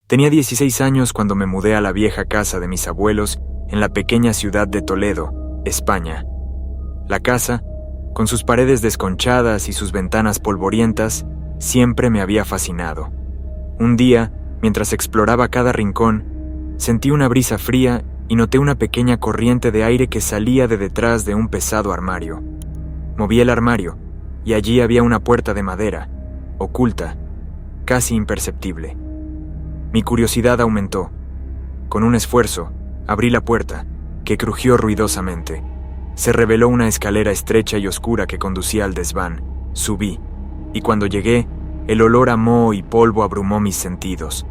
Tenía 16 años cuando me mudé a la vieja casa de mis abuelos en la pequeña ciudad de Toledo, España. La casa, con sus paredes desconchadas y sus ventanas polvorientas, siempre me había fascinado. Un día, mientras exploraba cada rincón, sentí una brisa fría y noté una pequeña corriente de aire que salía de detrás de un pesado armario. Moví el armario, y allí había una puerta de madera, oculta, casi imperceptible. Mi curiosidad aumentó. Con un esfuerzo, abrí la puerta, que crujió ruidosamente. Se reveló una escalera estrecha y oscura que conducía al desván. Subí, y cuando llegué, el olor a moho y polvo abrumó mis sentidos.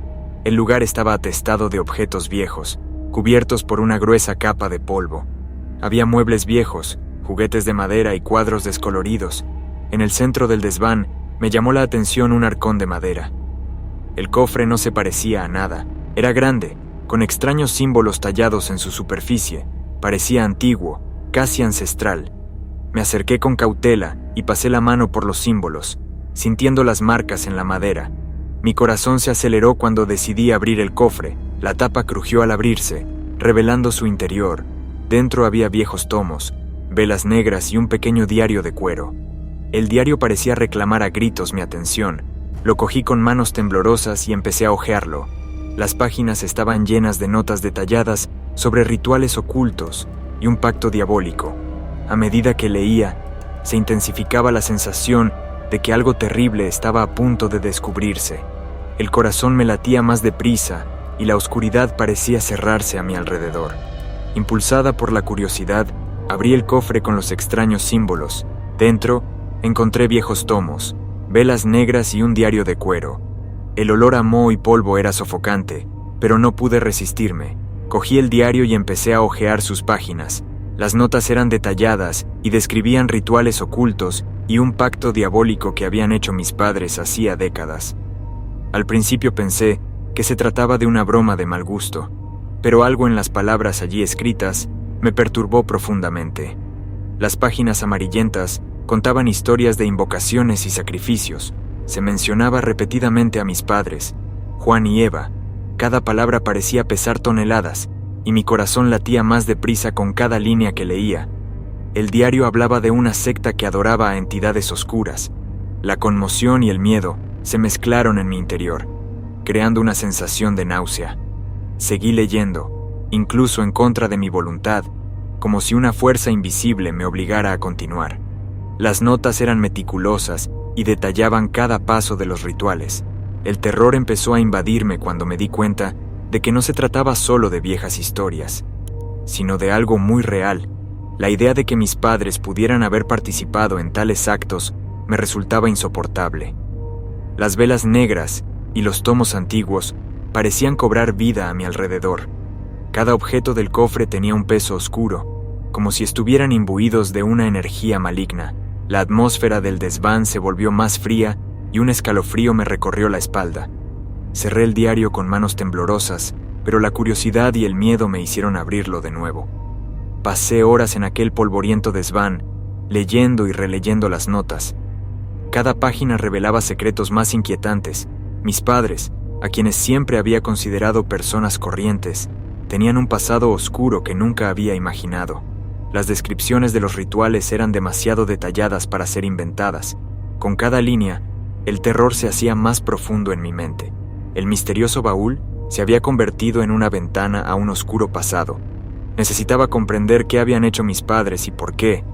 El lugar estaba atestado de objetos viejos, cubiertos por una gruesa capa de polvo. Había muebles viejos, juguetes de madera y cuadros descoloridos. En el centro del desván me llamó la atención un arcón de madera. El cofre no se parecía a nada. Era grande, con extraños símbolos tallados en su superficie. Parecía antiguo, casi ancestral. Me acerqué con cautela y pasé la mano por los símbolos, sintiendo las marcas en la madera. Mi corazón se aceleró cuando decidí abrir el cofre. La tapa crujió al abrirse, revelando su interior. Dentro había viejos tomos, velas negras y un pequeño diario de cuero. El diario parecía reclamar a gritos mi atención. Lo cogí con manos temblorosas y empecé a hojearlo. Las páginas estaban llenas de notas detalladas sobre rituales ocultos y un pacto diabólico. A medida que leía, se intensificaba la sensación de que algo terrible estaba a punto de descubrirse. El corazón me latía más deprisa y la oscuridad parecía cerrarse a mi alrededor. Impulsada por la curiosidad, abrí el cofre con los extraños símbolos. Dentro, encontré viejos tomos, velas negras y un diario de cuero. El olor a moho y polvo era sofocante, pero no pude resistirme. Cogí el diario y empecé a hojear sus páginas. Las notas eran detalladas y describían rituales ocultos y un pacto diabólico que habían hecho mis padres hacía décadas. Al principio pensé que se trataba de una broma de mal gusto, pero algo en las palabras allí escritas me perturbó profundamente. Las páginas amarillentas contaban historias de invocaciones y sacrificios. Se mencionaba repetidamente a mis padres, Juan y Eva. Cada palabra parecía pesar toneladas, y mi corazón latía más deprisa con cada línea que leía. El diario hablaba de una secta que adoraba a entidades oscuras. La conmoción y el miedo se mezclaron en mi interior, creando una sensación de náusea. Seguí leyendo, incluso en contra de mi voluntad, como si una fuerza invisible me obligara a continuar. Las notas eran meticulosas y detallaban cada paso de los rituales. El terror empezó a invadirme cuando me di cuenta de que no se trataba solo de viejas historias, sino de algo muy real. La idea de que mis padres pudieran haber participado en tales actos me resultaba insoportable. Las velas negras y los tomos antiguos parecían cobrar vida a mi alrededor. Cada objeto del cofre tenía un peso oscuro, como si estuvieran imbuidos de una energía maligna. La atmósfera del desván se volvió más fría y un escalofrío me recorrió la espalda. Cerré el diario con manos temblorosas, pero la curiosidad y el miedo me hicieron abrirlo de nuevo. Pasé horas en aquel polvoriento desván, leyendo y releyendo las notas. Cada página revelaba secretos más inquietantes. Mis padres, a quienes siempre había considerado personas corrientes, tenían un pasado oscuro que nunca había imaginado. Las descripciones de los rituales eran demasiado detalladas para ser inventadas. Con cada línea, el terror se hacía más profundo en mi mente. El misterioso baúl se había convertido en una ventana a un oscuro pasado. Necesitaba comprender qué habían hecho mis padres y por qué.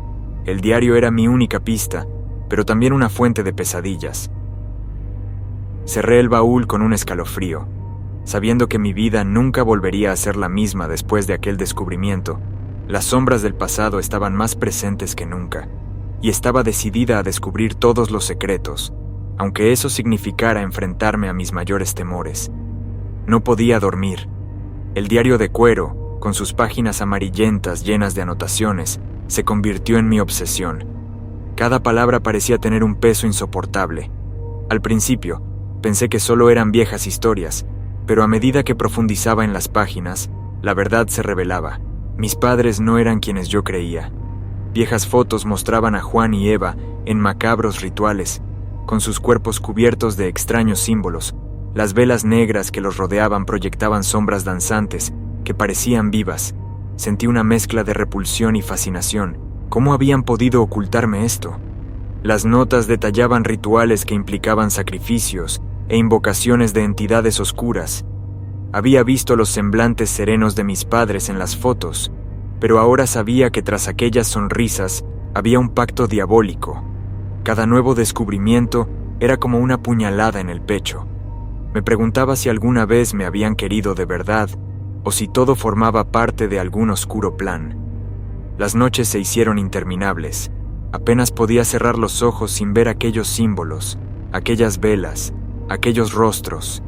El diario era mi única pista, pero también una fuente de pesadillas. Cerré el baúl con un escalofrío, sabiendo que mi vida nunca volvería a ser la misma después de aquel descubrimiento. Las sombras del pasado estaban más presentes que nunca, y estaba decidida a descubrir todos los secretos, aunque eso significara enfrentarme a mis mayores temores. No podía dormir. El diario de cuero, con sus páginas amarillentas llenas de anotaciones, se convirtió en mi obsesión. Cada palabra parecía tener un peso insoportable. Al principio, pensé que solo eran viejas historias, pero a medida que profundizaba en las páginas, la verdad se revelaba. Mis padres no eran quienes yo creía. Viejas fotos mostraban a Juan y Eva en macabros rituales, con sus cuerpos cubiertos de extraños símbolos, Las velas negras que los rodeaban proyectaban sombras danzantes que parecían vivas. Sentí una mezcla de repulsión y fascinación. ¿Cómo habían podido ocultarme esto? Las notas detallaban rituales que implicaban sacrificios e invocaciones de entidades oscuras. Había visto los semblantes serenos de mis padres en las fotos, pero ahora sabía que tras aquellas sonrisas había un pacto diabólico. Cada nuevo descubrimiento era como una puñalada en el pecho. Me preguntaba si alguna vez me habían querido de verdad o si todo formaba parte de algún oscuro plan. Las noches se hicieron interminables. Apenas podía cerrar los ojos sin ver aquellos símbolos, aquellas velas, aquellos rostros.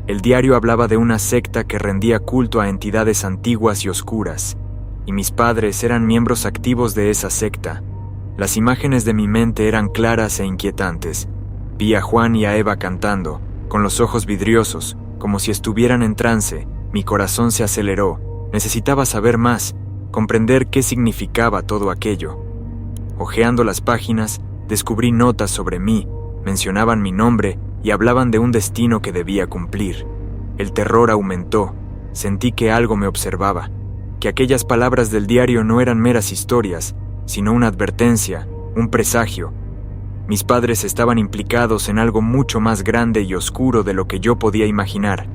El diario hablaba de una secta que rendía culto a entidades antiguas y oscuras, y mis padres eran miembros activos de esa secta. Las imágenes de mi mente eran claras e inquietantes. Vi a Juan y a Eva cantando, con los ojos vidriosos, como si estuvieran en trance. Mi corazón se aceleró. Necesitaba saber más, comprender qué significaba todo aquello. Hojeando las páginas, descubrí notas sobre mí, mencionaban mi nombre y hablaban de un destino que debía cumplir. El terror aumentó. Sentí que algo me observaba, que aquellas palabras del diario no eran meras historias, sino una advertencia, un presagio. Mis padres estaban implicados en algo mucho más grande y oscuro de lo que yo podía imaginar,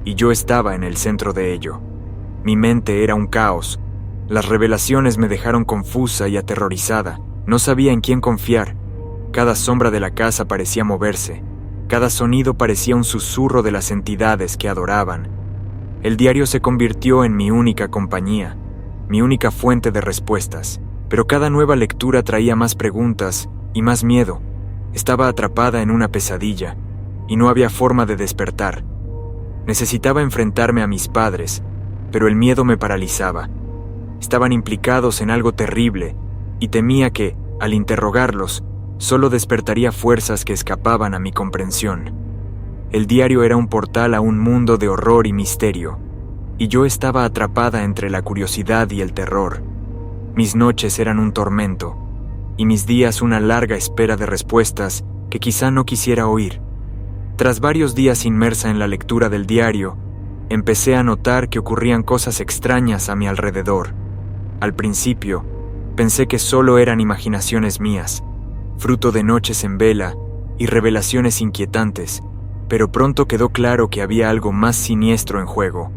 y yo estaba en el centro de ello. Mi mente era un caos. Las revelaciones me dejaron confusa y aterrorizada. No sabía en quién confiar. Cada sombra de la casa parecía moverse. Cada sonido parecía un susurro de las entidades que adoraban. El diario se convirtió en mi única compañía, mi única fuente de respuestas. Pero cada nueva lectura traía más preguntas y más miedo. Estaba atrapada en una pesadilla y no había forma de despertar. Necesitaba enfrentarme a mis padres, pero el miedo me paralizaba. Estaban implicados en algo terrible y temía que, al interrogarlos, solo despertaría fuerzas que escapaban a mi comprensión. El diario era un portal a un mundo de horror y misterio, y yo estaba atrapada entre la curiosidad y el terror. Mis noches eran un tormento, y mis días una larga espera de respuestas que quizá no quisiera oír. Tras varios días inmersa en la lectura del diario, empecé a notar que ocurrían cosas extrañas a mi alrededor. Al principio, pensé que solo eran imaginaciones mías, fruto de noches en vela y revelaciones inquietantes, pero pronto quedó claro que había algo más siniestro en juego.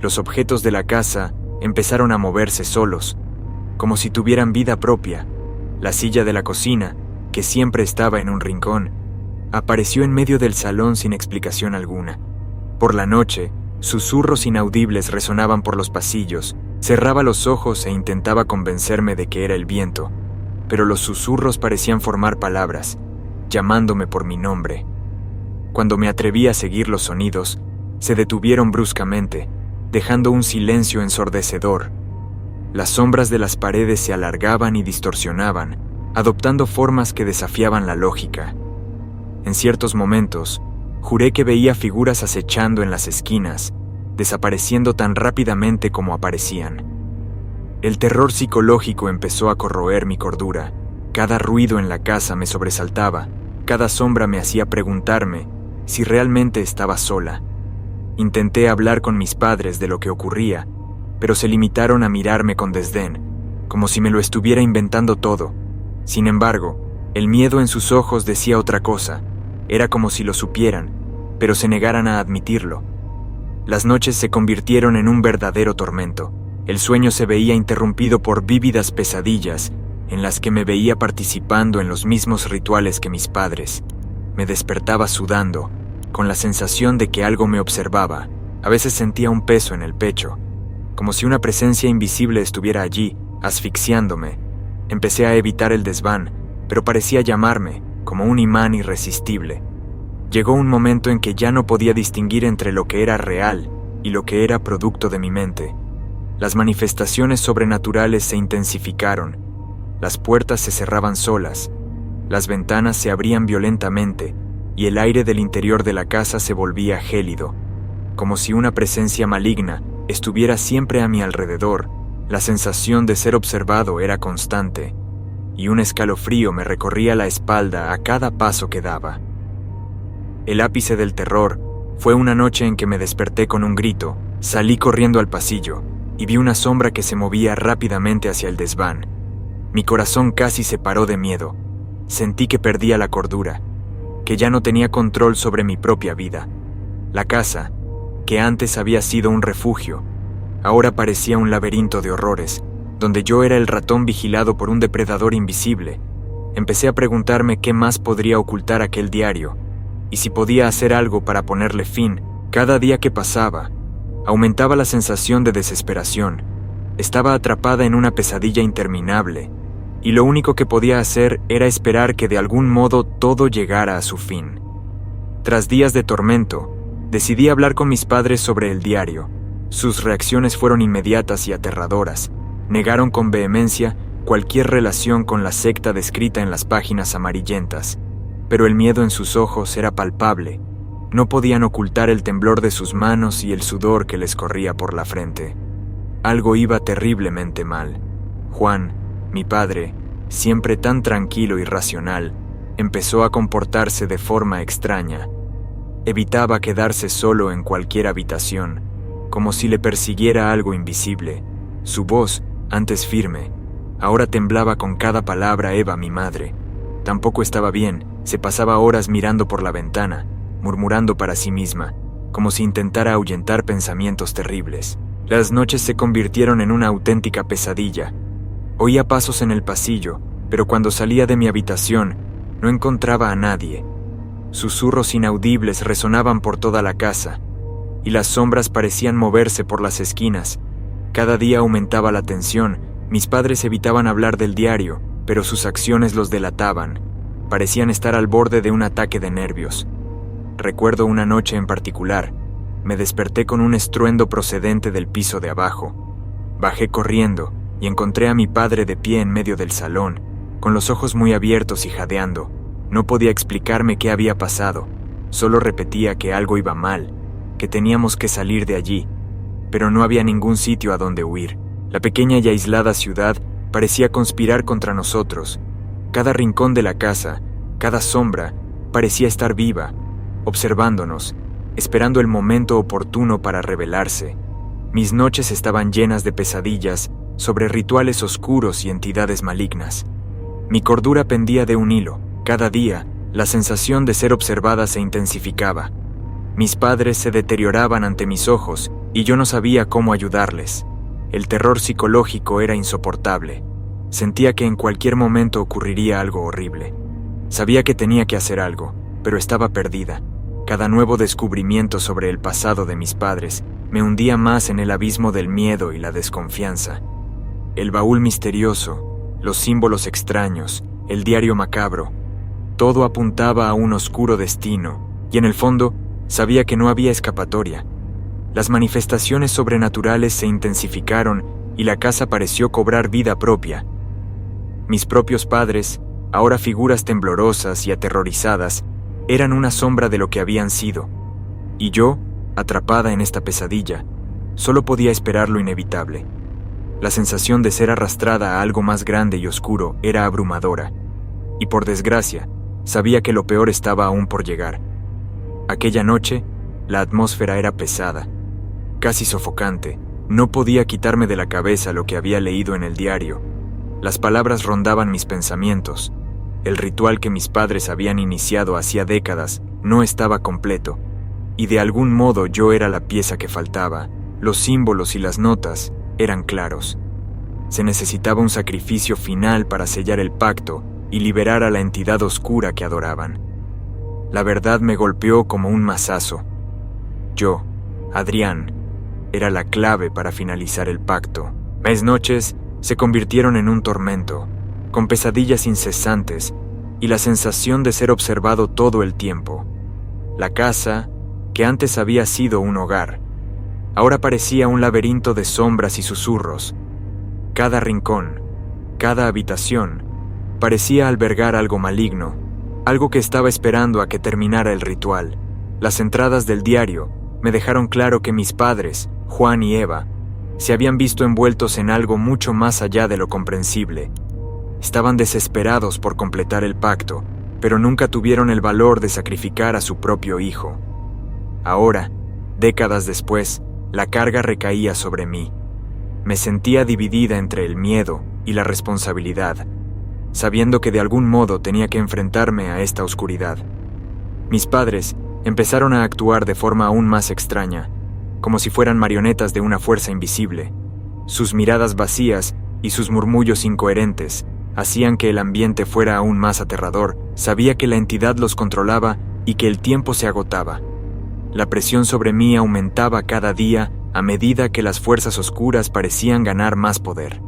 Los objetos de la casa empezaron a moverse solos, como si tuvieran vida propia. La silla de la cocina, que siempre estaba en un rincón, apareció en medio del salón sin explicación alguna. Por la noche, susurros inaudibles resonaban por los pasillos. Cerraba los ojos e intentaba convencerme de que era el viento, pero los susurros parecían formar palabras, llamándome por mi nombre. Cuando me atreví a seguir los sonidos, se detuvieron bruscamente, dejando un silencio ensordecedor. Las sombras de las paredes se alargaban y distorsionaban, adoptando formas que desafiaban la lógica. En ciertos momentos, juré que veía figuras acechando en las esquinas, desapareciendo tan rápidamente como aparecían. El terror psicológico empezó a corroer mi cordura. Cada ruido en la casa me sobresaltaba, cada sombra me hacía preguntarme si realmente estaba sola. Intenté hablar con mis padres de lo que ocurría, pero se limitaron a mirarme con desdén, como si me lo estuviera inventando todo. Sin embargo, el miedo en sus ojos decía otra cosa. Era como si lo supieran, pero se negaran a admitirlo. Las noches se convirtieron en un verdadero tormento. El sueño se veía interrumpido por vívidas pesadillas, en las que me veía participando en los mismos rituales que mis padres. Me despertaba sudando, con la sensación de que algo me observaba. A veces sentía un peso en el pecho, como si una presencia invisible estuviera allí, asfixiándome. Empecé a evitar el desván, pero parecía llamarme, como un imán irresistible. Llegó un momento en que ya no podía distinguir entre lo que era real y lo que era producto de mi mente. Las manifestaciones sobrenaturales se intensificaron. Las puertas se cerraban solas, las ventanas se abrían violentamente y el aire del interior de la casa se volvía gélido, como si una presencia maligna estuviera siempre a mi alrededor. La sensación de ser observado era constante, y un escalofrío me recorría la espalda a cada paso que daba. El ápice del terror Fue una noche en que me desperté con un grito, salí corriendo al pasillo y vi una sombra que se movía rápidamente hacia el desván. Mi corazón casi se paró de miedo. Sentí que perdía la cordura, que ya no tenía control sobre mi propia vida. La casa, que antes había sido un refugio, ahora parecía un laberinto de horrores, donde yo era el ratón vigilado por un depredador invisible. Empecé a preguntarme qué más podría ocultar aquel diario, y si podía hacer algo para ponerle fin. Cada día que pasaba, aumentaba la sensación de desesperación. Estaba atrapada en una pesadilla interminable, y lo único que podía hacer era esperar que de algún modo todo llegara a su fin. Tras días de tormento, decidí hablar con mis padres sobre el diario. Sus reacciones fueron inmediatas y aterradoras. Negaron con vehemencia cualquier relación con la secta descrita en las páginas amarillentas, pero el miedo en sus ojos era palpable. No podían ocultar el temblor de sus manos y el sudor que les corría por la frente. Algo iba terriblemente mal. Juan, mi padre, siempre tan tranquilo y racional, empezó a comportarse de forma extraña. Evitaba quedarse solo en cualquier habitación, como si le persiguiera algo invisible. Su voz, antes firme, ahora temblaba con cada palabra. Eva, mi madre, tampoco estaba bien. Se pasaba horas mirando por la ventana, murmurando para sí misma, como si intentara ahuyentar pensamientos terribles. Las noches se convirtieron en una auténtica pesadilla. Oía pasos en el pasillo, pero cuando salía de mi habitación, no encontraba a nadie. Susurros inaudibles resonaban por toda la casa, y las sombras parecían moverse por las esquinas. Cada día aumentaba la tensión. Mis padres evitaban hablar del diario, pero sus acciones los delataban. Parecían estar al borde de un ataque de nervios. Recuerdo una noche en particular. Me desperté con un estruendo procedente del piso de abajo. Bajé corriendo y encontré a mi padre de pie en medio del salón, con los ojos muy abiertos y jadeando. No podía explicarme qué había pasado. Solo repetía que algo iba mal, que teníamos que salir de allí, pero no había ningún sitio a donde huir. La pequeña y aislada ciudad parecía conspirar contra nosotros. Cada rincón de la casa, cada sombra, parecía estar viva, observándonos, esperando el momento oportuno para revelarse. Mis noches estaban llenas de pesadillas sobre rituales oscuros y entidades malignas. Mi cordura pendía de un hilo. Cada día, la sensación de ser observada se intensificaba. Mis padres se deterioraban ante mis ojos y yo no sabía cómo ayudarles. El terror psicológico era insoportable. Sentía que en cualquier momento ocurriría algo horrible. Sabía que tenía que hacer algo, pero estaba perdida. Cada nuevo descubrimiento sobre el pasado de mis padres me hundía más en el abismo del miedo y la desconfianza. El baúl misterioso, los símbolos extraños, el diario macabro, todo apuntaba a un oscuro destino, y en el fondo sabía que no había escapatoria. Las manifestaciones sobrenaturales se intensificaron y la casa pareció cobrar vida propia. Mis propios padres, ahora figuras temblorosas y aterrorizadas, eran una sombra de lo que habían sido. Y yo, atrapada en esta pesadilla, solo podía esperar lo inevitable. La sensación de ser arrastrada a algo más grande y oscuro era abrumadora, y por desgracia, sabía que lo peor estaba aún por llegar. Aquella noche, la atmósfera era pesada, casi sofocante. No podía quitarme de la cabeza lo que había leído en el diario. Las palabras rondaban mis pensamientos. El ritual que mis padres habían iniciado hacía décadas no estaba completo, y de algún modo yo era la pieza que faltaba. Los símbolos y las notas eran claros. Se necesitaba un sacrificio final para sellar el pacto y liberar a la entidad oscura que adoraban. La verdad me golpeó como un mazazo. Yo, Adrián, era la clave para finalizar el pacto. Mis noches se convirtieron en un tormento, con pesadillas incesantes y la sensación de ser observado todo el tiempo. La casa, que antes había sido un hogar, ahora parecía un laberinto de sombras y susurros. Cada rincón, cada habitación, parecía albergar algo maligno, algo que estaba esperando a que terminara el ritual. Las entradas del diario me dejaron claro que mis padres, Juan y Eva, se habían visto envueltos en algo mucho más allá de lo comprensible. Estaban desesperados por completar el pacto, pero nunca tuvieron el valor de sacrificar a su propio hijo. Ahora, décadas después, la carga recaía sobre mí. Me sentía dividida entre el miedo y la responsabilidad, sabiendo que de algún modo tenía que enfrentarme a esta oscuridad. Mis padres empezaron a actuar de forma aún más extraña, como si fueran marionetas de una fuerza invisible. Sus miradas vacías y sus murmullos incoherentes hacían que el ambiente fuera aún más aterrador. Sabía que la entidad los controlaba y que el tiempo se agotaba. La presión sobre mí aumentaba cada día a medida que las fuerzas oscuras parecían ganar más poder.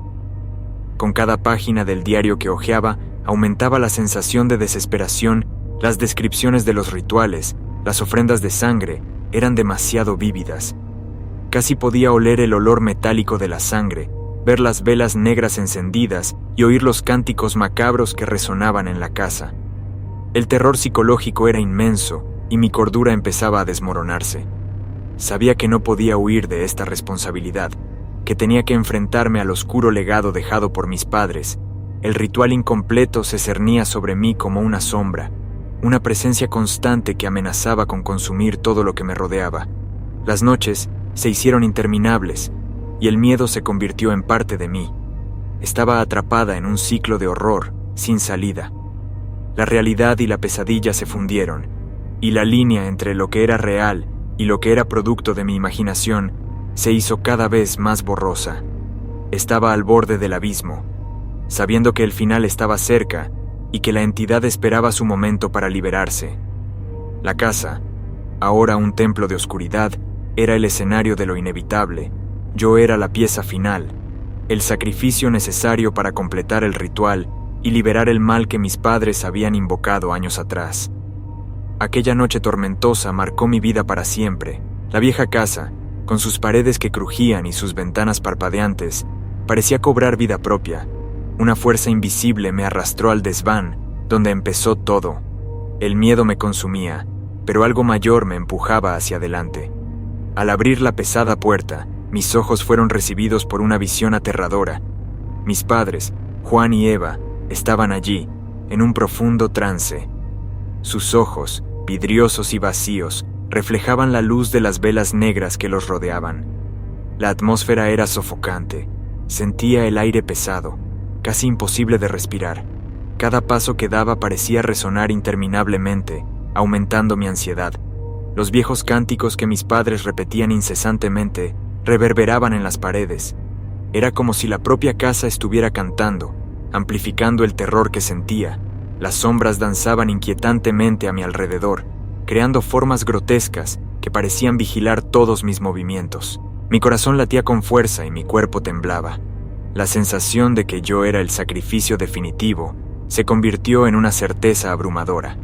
Con cada página del diario que hojeaba, aumentaba la sensación de desesperación. Las descripciones de los rituales, las ofrendas de sangre, eran demasiado vívidas. Casi podía oler el olor metálico de la sangre, ver las velas negras encendidas y oír los cánticos macabros que resonaban en la casa. El terror psicológico era inmenso y mi cordura empezaba a desmoronarse. Sabía que no podía huir de esta responsabilidad, que tenía que enfrentarme al oscuro legado dejado por mis padres. El ritual incompleto se cernía sobre mí como una sombra, una presencia constante que amenazaba con consumir todo lo que me rodeaba. Las noches se hicieron interminables y el miedo se convirtió en parte de mí. Estaba atrapada en un ciclo de horror sin salida. La realidad y la pesadilla se fundieron, y la línea entre lo que era real y lo que era producto de mi imaginación se hizo cada vez más borrosa. Estaba al borde del abismo, sabiendo que el final estaba cerca y que la entidad esperaba su momento para liberarse. La casa, ahora un templo de oscuridad, era el escenario de lo inevitable. Yo era la pieza final, el sacrificio necesario para completar el ritual y liberar el mal que mis padres habían invocado años atrás. Aquella noche tormentosa marcó mi vida para siempre. La vieja casa, con sus paredes que crujían y sus ventanas parpadeantes, parecía cobrar vida propia. Una fuerza invisible me arrastró al desván, donde empezó todo. El miedo me consumía, pero algo mayor me empujaba hacia adelante. Al abrir la pesada puerta, mis ojos fueron recibidos por una visión aterradora. Mis padres, Juan y Eva, estaban allí, en un profundo trance. Sus ojos, vidriosos y vacíos, reflejaban la luz de las velas negras que los rodeaban. La atmósfera era sofocante. Sentía el aire pesado, casi imposible de respirar. Cada paso que daba parecía resonar interminablemente, aumentando mi ansiedad. Los viejos cánticos que mis padres repetían incesantemente reverberaban en las paredes. Era como si la propia casa estuviera cantando, amplificando el terror que sentía. Las sombras danzaban inquietantemente a mi alrededor, creando formas grotescas que parecían vigilar todos mis movimientos. Mi corazón latía con fuerza y mi cuerpo temblaba. La sensación de que yo era el sacrificio definitivo se convirtió en una certeza abrumadora.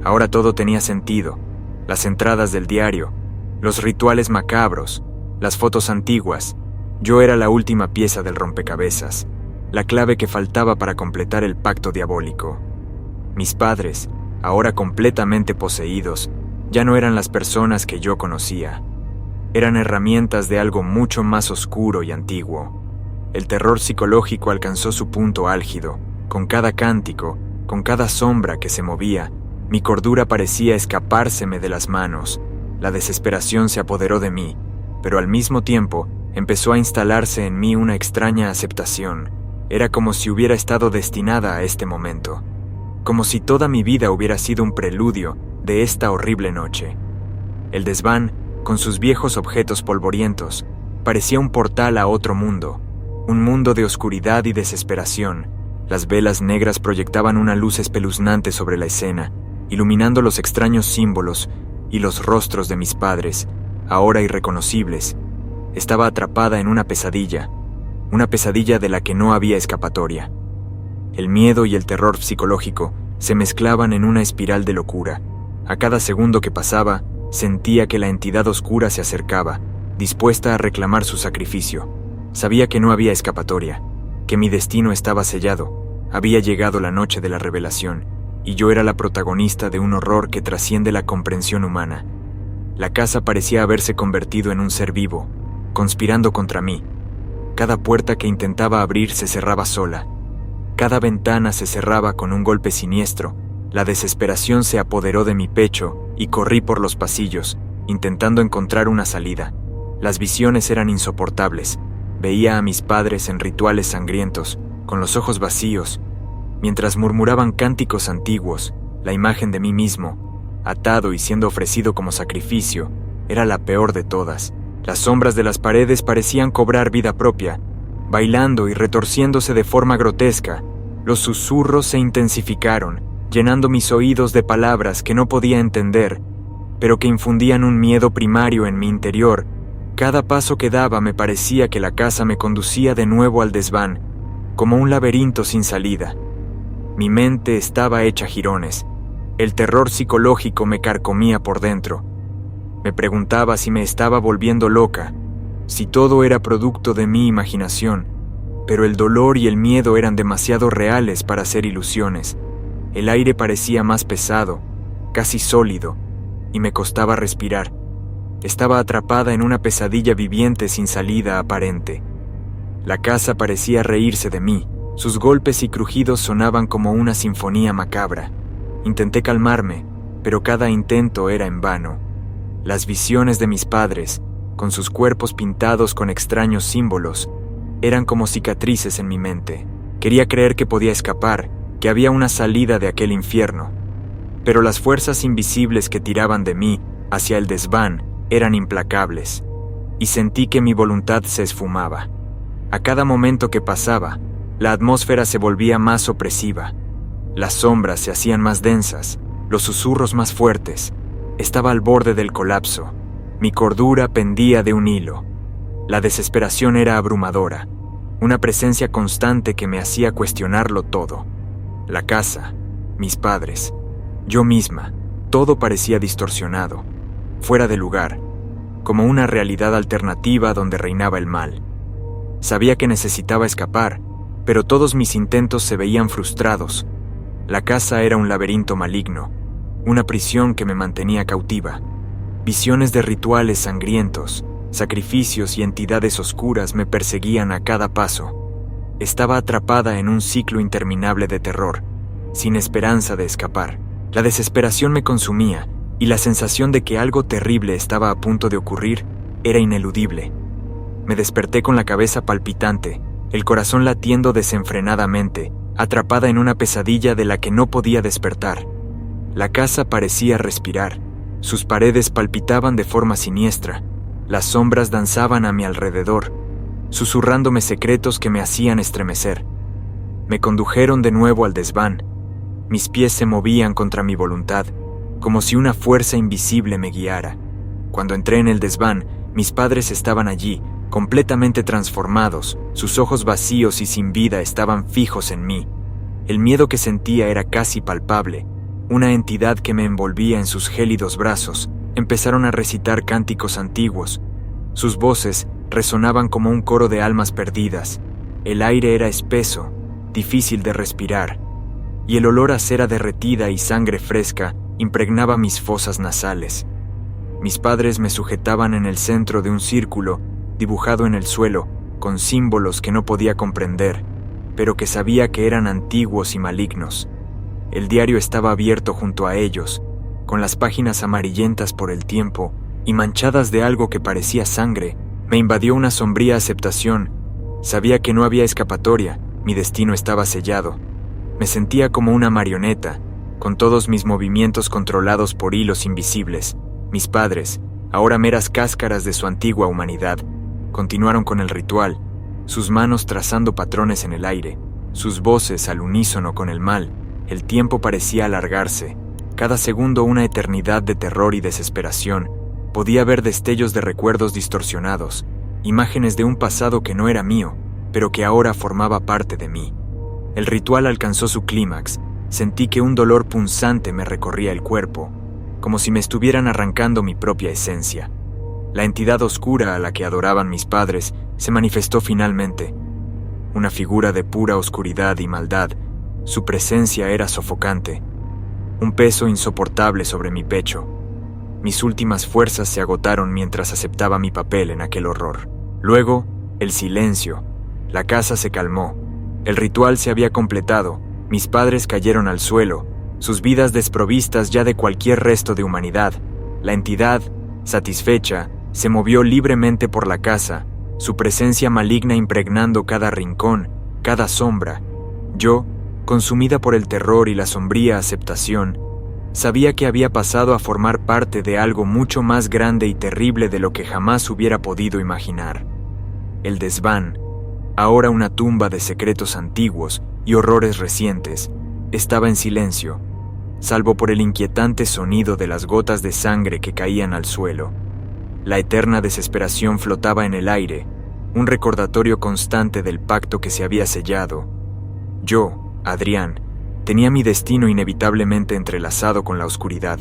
Ahora todo tenía sentido. Las entradas del diario, los rituales macabros, las fotos antiguas. Yo era la última pieza del rompecabezas, la clave que faltaba para completar el pacto diabólico. Mis padres, ahora completamente poseídos, ya no eran las personas que yo conocía. Eran herramientas de algo mucho más oscuro y antiguo. El terror psicológico alcanzó su punto álgido. Con cada cántico, con cada sombra que se movía, mi cordura parecía escapárseme de las manos. La desesperación se apoderó de mí, pero al mismo tiempo empezó a instalarse en mí una extraña aceptación. Era como si hubiera estado destinada a este momento, como si toda mi vida hubiera sido un preludio de esta horrible noche. El desván, con sus viejos objetos polvorientos, parecía un portal a otro mundo, un mundo de oscuridad y desesperación. Las velas negras proyectaban una luz espeluznante sobre la escena, iluminando los extraños símbolos y los rostros de mis padres, ahora irreconocibles. Estaba atrapada en una pesadilla de la que no había escapatoria. El miedo y el terror psicológico se mezclaban en una espiral de locura. A cada segundo que pasaba, sentía que la entidad oscura se acercaba, dispuesta a reclamar su sacrificio. Sabía que no había escapatoria, que mi destino estaba sellado. Había llegado la noche de la revelación, y yo era la protagonista de un horror que trasciende la comprensión humana. La casa parecía haberse convertido en un ser vivo, conspirando contra mí. Cada puerta que intentaba abrir se cerraba sola. Cada ventana se cerraba con un golpe siniestro. La desesperación se apoderó de mi pecho y corrí por los pasillos, intentando encontrar una salida. Las visiones eran insoportables. Veía a mis padres en rituales sangrientos, con los ojos vacíos, mientras murmuraban cánticos antiguos. La imagen de mí mismo, atado y siendo ofrecido como sacrificio, era la peor de todas. Las sombras de las paredes parecían cobrar vida propia, bailando y retorciéndose de forma grotesca. Los susurros se intensificaron, llenando mis oídos de palabras que no podía entender, pero que infundían un miedo primario en mi interior. Cada paso que daba me parecía que la casa me conducía de nuevo al desván, como un laberinto sin salida. Mi mente estaba hecha jirones. El terror psicológico me carcomía por dentro. Me preguntaba si me estaba volviendo loca, si todo era producto de mi imaginación, pero el dolor y el miedo eran demasiado reales para ser ilusiones. El aire parecía más pesado, casi sólido, y me costaba respirar. Estaba atrapada en una pesadilla viviente sin salida aparente. La casa parecía reírse de mí. Sus golpes y crujidos sonaban como una sinfonía macabra. Intenté calmarme, pero cada intento era en vano. Las visiones de mis padres, con sus cuerpos pintados con extraños símbolos, eran como cicatrices en mi mente. Quería creer que podía escapar, que había una salida de aquel infierno. Pero las fuerzas invisibles que tiraban de mí hacia el desván eran implacables, y sentí que mi voluntad se esfumaba. A cada momento que pasaba, la atmósfera se volvía más opresiva. Las sombras se hacían más densas, los susurros más fuertes. Estaba al borde del colapso. Mi cordura pendía de un hilo. La desesperación era abrumadora, una presencia constante que me hacía cuestionarlo todo. La casa, mis padres, yo misma, todo parecía distorsionado, fuera de lugar, como una realidad alternativa donde reinaba el mal. Sabía que necesitaba escapar, pero todos mis intentos se veían frustrados. La casa era un laberinto maligno, una prisión que me mantenía cautiva. Visiones de rituales sangrientos, sacrificios y entidades oscuras me perseguían a cada paso. Estaba atrapada en un ciclo interminable de terror, sin esperanza de escapar. La desesperación me consumía, y la sensación de que algo terrible estaba a punto de ocurrir era ineludible. Me desperté con la cabeza palpitante, el corazón latiendo desenfrenadamente, atrapada en una pesadilla de la que no podía despertar. La casa parecía respirar. Sus paredes palpitaban de forma siniestra. Las sombras danzaban a mi alrededor, susurrándome secretos que me hacían estremecer. Me condujeron de nuevo al desván. Mis pies se movían contra mi voluntad, como si una fuerza invisible me guiara. Cuando entré en el desván, mis padres estaban allí, completamente transformados. Sus ojos vacíos y sin vida estaban fijos en mí. El miedo que sentía era casi palpable. Una entidad que me envolvía en sus gélidos brazos. Empezaron a recitar cánticos antiguos. Sus voces resonaban como un coro de almas perdidas. El aire era espeso, difícil de respirar, y el olor a cera derretida y sangre fresca impregnaba mis fosas nasales. Mis padres me sujetaban en el centro de un círculo dibujado en el suelo, con símbolos que no podía comprender, pero que sabía que eran antiguos y malignos. El diario estaba abierto junto a ellos, con las páginas amarillentas por el tiempo y manchadas de algo que parecía sangre. Me invadió una sombría aceptación. Sabía que no había escapatoria, mi destino estaba sellado. Me sentía como una marioneta, con todos mis movimientos controlados por hilos invisibles. Mis padres, ahora meras cáscaras de su antigua humanidad, continuaron con el ritual, sus manos trazando patrones en el aire, sus voces al unísono con el mal. El tiempo parecía alargarse, cada segundo una eternidad de terror y desesperación. Podía ver destellos de recuerdos distorsionados, imágenes de un pasado que no era mío, pero que ahora formaba parte de mí. El ritual alcanzó su clímax. Sentí que un dolor punzante me recorría el cuerpo, como si me estuvieran arrancando mi propia esencia. La entidad oscura a la que adoraban mis padres se manifestó finalmente. Una figura de pura oscuridad y maldad. Su presencia era sofocante. Un peso insoportable sobre mi pecho. Mis últimas fuerzas se agotaron mientras aceptaba mi papel en aquel horror. Luego, el silencio. La casa se calmó. El ritual se había completado. Mis padres cayeron al suelo, sus vidas desprovistas ya de cualquier resto de humanidad. La entidad Satisfecha, se movió libremente por la casa, su presencia maligna impregnando cada rincón, cada sombra. Yo, consumida por el terror y la sombría aceptación, sabía que había pasado a formar parte de algo mucho más grande y terrible de lo que jamás hubiera podido imaginar. El desván, ahora una tumba de secretos antiguos y horrores recientes, estaba en silencio, salvo por el inquietante sonido de las gotas de sangre que caían al suelo. La eterna desesperación flotaba en el aire, un recordatorio constante del pacto que se había sellado. Yo, Adrián, tenía mi destino inevitablemente entrelazado con la oscuridad,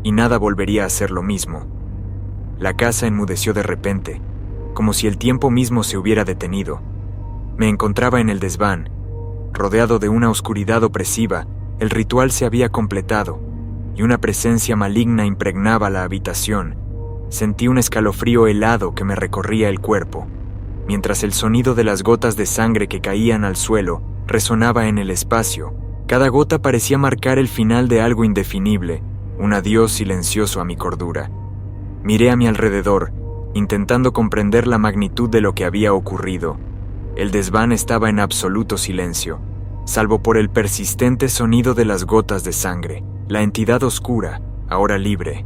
y nada volvería a ser lo mismo. La casa enmudeció de repente, como si el tiempo mismo se hubiera detenido. Me encontraba en el desván, rodeado de una oscuridad opresiva. El ritual se había completado, y una presencia maligna impregnaba la habitación. Sentí un escalofrío helado que me recorría el cuerpo, mientras el sonido de las gotas de sangre que caían al suelo resonaba en el espacio. Cada gota parecía marcar el final de algo indefinible, un adiós silencioso a mi cordura. Miré a mi alrededor, intentando comprender la magnitud de lo que había ocurrido. El desván estaba en absoluto silencio, salvo por el persistente sonido de las gotas de sangre. La entidad oscura, ahora libre,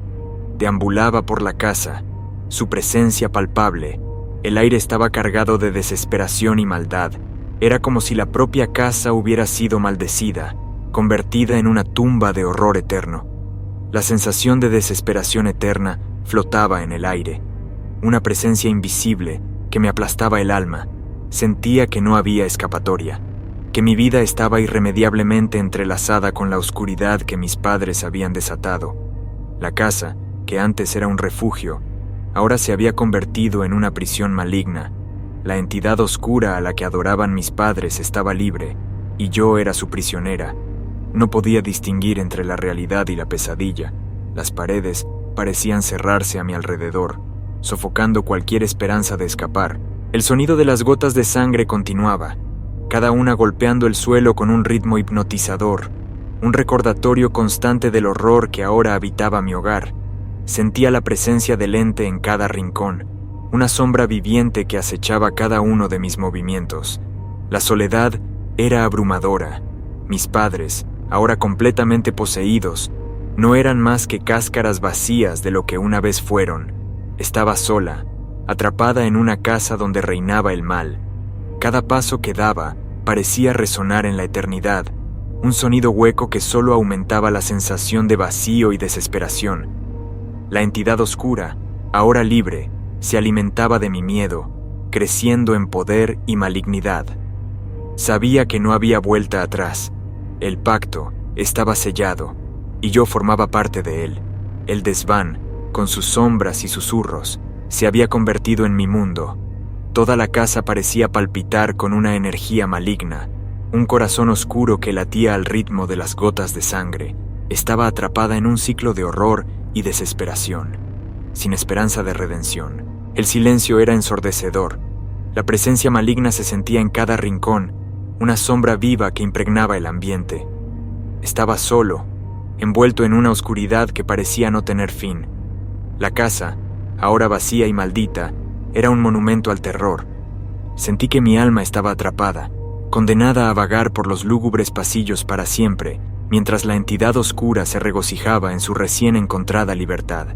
deambulaba por la casa, su presencia palpable. El aire estaba cargado de desesperación y maldad. Era como si la propia casa hubiera sido maldecida, convertida en una tumba de horror eterno. La sensación de desesperación eterna flotaba en el aire, una presencia invisible que me aplastaba el alma. Sentía que no había escapatoria, que mi vida estaba irremediablemente entrelazada con la oscuridad que mis padres habían desatado. La casa, que antes era un refugio, ahora se había convertido en una prisión maligna. La entidad oscura a la que adoraban mis padres estaba libre, y yo era su prisionera. No podía distinguir entre la realidad y la pesadilla. Las paredes parecían cerrarse a mi alrededor, sofocando cualquier esperanza de escapar. El sonido de las gotas de sangre continuaba, cada una golpeando el suelo con un ritmo hipnotizador, un recordatorio constante del horror que ahora habitaba mi hogar. Sentía la presencia del ente en cada rincón, una sombra viviente que acechaba cada uno de mis movimientos. La soledad era abrumadora. Mis padres, ahora completamente poseídos, no eran más que cáscaras vacías de lo que una vez fueron. Estaba sola, atrapada en una casa donde reinaba el mal. Cada paso que daba parecía resonar en la eternidad, un sonido hueco que solo aumentaba la sensación de vacío y desesperación. La entidad oscura, ahora libre, se alimentaba de mi miedo, creciendo en poder y malignidad. Sabía que no había vuelta atrás. El pacto estaba sellado, y yo formaba parte de él. El desván, con sus sombras y susurros, se había convertido en mi mundo. Toda la casa parecía palpitar con una energía maligna, un corazón oscuro que latía al ritmo de las gotas de sangre. Estaba atrapada en un ciclo de horror y desesperación, sin esperanza de redención. El silencio era ensordecedor. La presencia maligna se sentía en cada rincón, una sombra viva que impregnaba el ambiente. Estaba solo, envuelto en una oscuridad que parecía no tener fin. La casa, ahora vacía y maldita, era un monumento al terror. Sentí que mi alma estaba atrapada, condenada a vagar por los lúgubres pasillos para siempre, mientras la entidad oscura se regocijaba en su recién encontrada libertad.